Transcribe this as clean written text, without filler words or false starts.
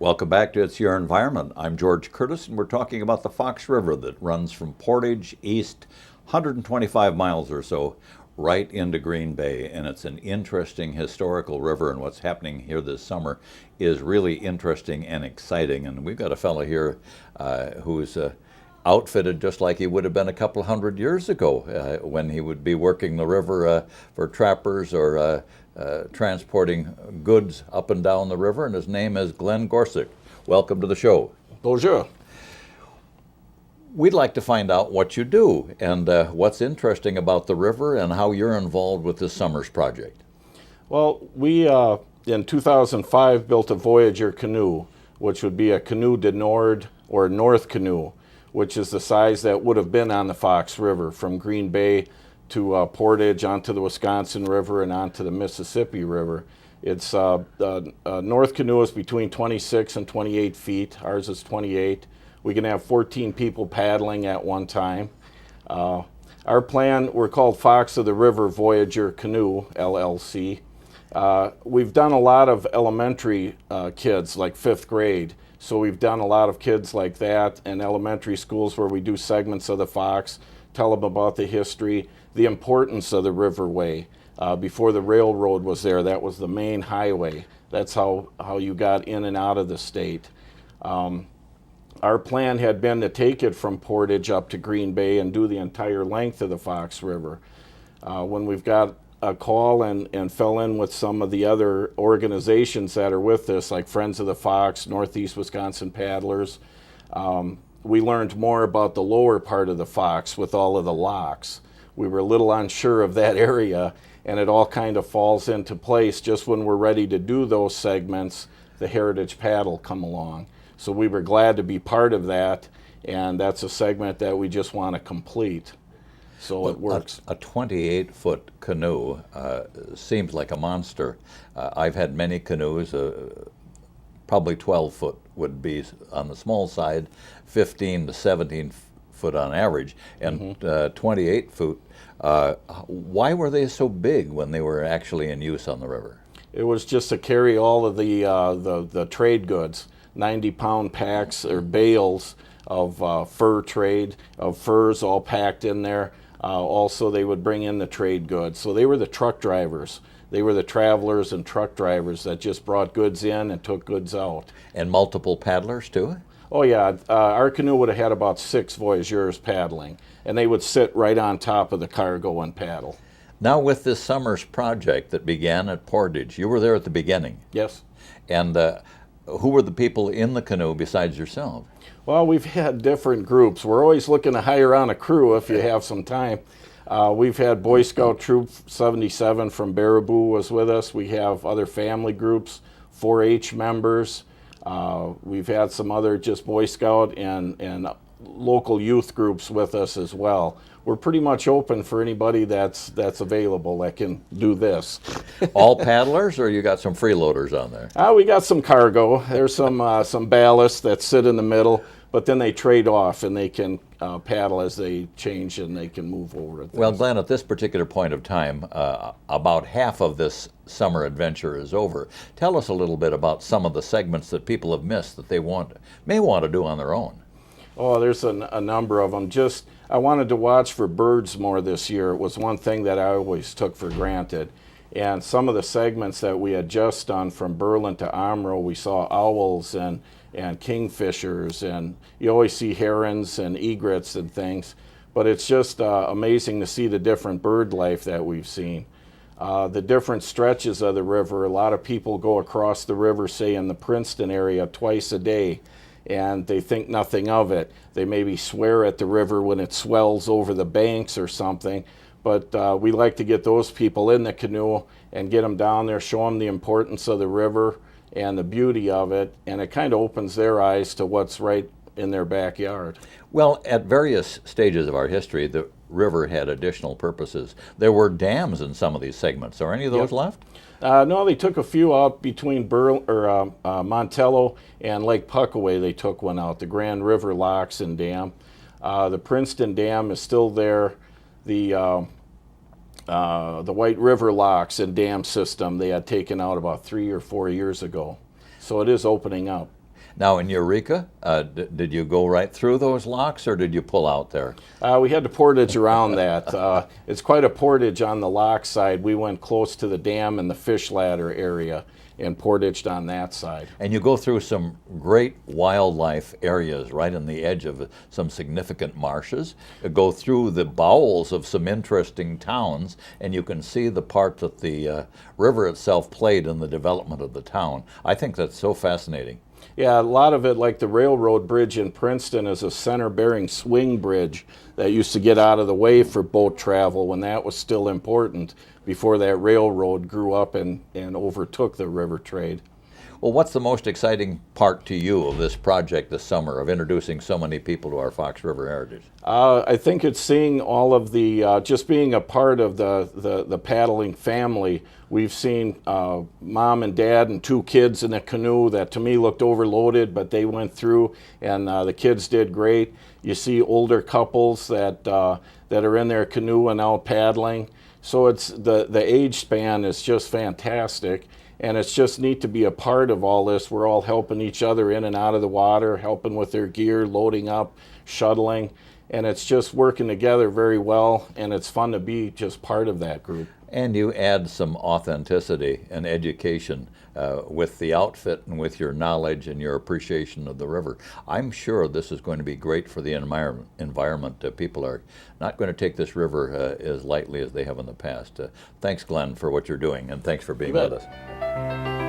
Welcome back to It's Your Environment. I'm George Curtis, and we're talking about the Fox River that runs from Portage east 125 miles or so right into Green Bay. And it's an interesting historical river, and what's happening here this summer is really interesting and exciting. And we've got a fellow here who's outfitted just like he would have been a couple hundred years ago when he would be working the river for trappers or transporting goods up and down the river, and his name is Glen Gorsuch. Welcome to the show. Bonjour. We'd like to find out what you do and what's interesting about the river and how you're involved with this summer's project. Well, we in 2005 built a Voyager canoe, which would be a canoe de Nord or North canoe, which is the size that would have been on the Fox River from Green Bay to Portage, onto the Wisconsin River, and onto the Mississippi River. It's North canoe is between 26 and 28 feet. Ours is 28. We can have 14 people paddling at one time. Our plan, we're called Fox of the River Voyager Canoe, LLC. We've done a lot of elementary kids, like 5th grade. So we've done a lot of kids like that in elementary schools where we do segments of the Fox, tell them about the history, the importance of the riverway. Before the railroad was there, that was the main highway. That's how you got in and out of the state. Our plan had been to take it from Portage up to Green Bay and do the entire length of the Fox River. When we've got a call and fell in with some of the other organizations that are with us, like Friends of the Fox, Northeast Wisconsin Paddlers, we learned more about the lower part of the Fox with all of the locks. We were a little unsure of that area, and it all kind of falls into place just when we're ready to do those segments. The Heritage Paddle come along. So we were glad to be part of that, and that's a segment that we just want to complete. So it works. A 28-foot canoe seems like a monster. I've had many canoes. Probably 12 foot would be on the small side, 15 to 17 foot on average, and 28 foot. Why were they so big when they were actually in use on the river? It was just to carry all of the trade goods, 90-pound packs or bales of fur trade, of furs all packed in there. Also, they would bring in the trade goods. So they were the truck drivers. They were the travelers and truck drivers that just brought goods in and took goods out. And multiple paddlers, too? Oh, yeah. Our canoe would have had about 6 voyageurs paddling, and they would sit right on top of the cargo and paddle. Now, with this summer's project that began at Portage, you were there at the beginning. Yes. And who were the people in the canoe besides yourself? Well, we've had different groups. We're always looking to hire on a crew if you have some time. We've had Boy Scout Troop 77 from Baraboo was with us. We have other family groups, 4-H members. We've had some other just Boy Scout and local youth groups with us as well. We're pretty much open for anybody that's available that can do this. All paddlers, or you got some freeloaders on there? We got some cargo. There's some ballast that sit in the middle, but then they trade off and they can paddle as they change and they can move over. Well, Glenn, at this particular point of time, about half of this summer adventure is over. Tell us a little bit about some of the segments that people have missed that they may want to do on their own. Oh, there's a number of them. I wanted to watch for birds more this year. It was one thing that I always took for granted. And some of the segments that we had just done from Berlin to Omro, we saw owls and kingfishers, and you always see herons and egrets and things. But it's just amazing to see the different bird life that we've seen. The different stretches of the river. A lot of people go across the river, say in the Princeton area, twice a day, and they think nothing of it. They maybe swear at the river when it swells over the banks or something, but we like to get those people in the canoe and get them down there, show them the importance of the river and the beauty of it, and it kind of opens their eyes to what's right in their backyard. Well, at various stages of our history, the river had additional purposes. There were dams in some of these segments. Are any of those left? No, they took a few out between Montello and Lake Puckaway. They took one out, the Grand River Locks and Dam. The Princeton Dam is still there. The White River Locks and Dam system they had taken out about 3 or 4 years ago. So it is opening up. Now in Eureka, did you go right through those locks or did you pull out there? We had to portage around that. It's quite a portage on the lock side. We went close to the dam and the fish ladder area and portaged on that side. And you go through some great wildlife areas right on the edge of some significant marshes. You go through the bowels of some interesting towns, and you can see the part that the river itself played in the development of the town. I think that's so fascinating. Yeah, a lot of it, like the railroad bridge in Princeton, is a center-bearing swing bridge that used to get out of the way for boat travel when that was still important before that railroad grew up and overtook the river trade. Well, what's the most exciting part to you of this project this summer, of introducing so many people to our Fox River heritage? I think it's seeing all of the, just being a part of the paddling family. We've seen mom and dad and 2 kids in a canoe that to me looked overloaded, but they went through and the kids did great. You see older couples that are in their canoe and out paddling. So it's the age span is just fantastic. And it's just neat to be a part of all this. We're all helping each other in and out of the water, helping with their gear, loading up, shuttling. And it's just working together very well, and it's fun to be just part of that group. And you add some authenticity and education with the outfit and with your knowledge and your appreciation of the river. I'm sure this is going to be great for the environment. People are not going to take this river as lightly as they have in the past. Thanks, Glenn, for what you're doing, and thanks for being with us.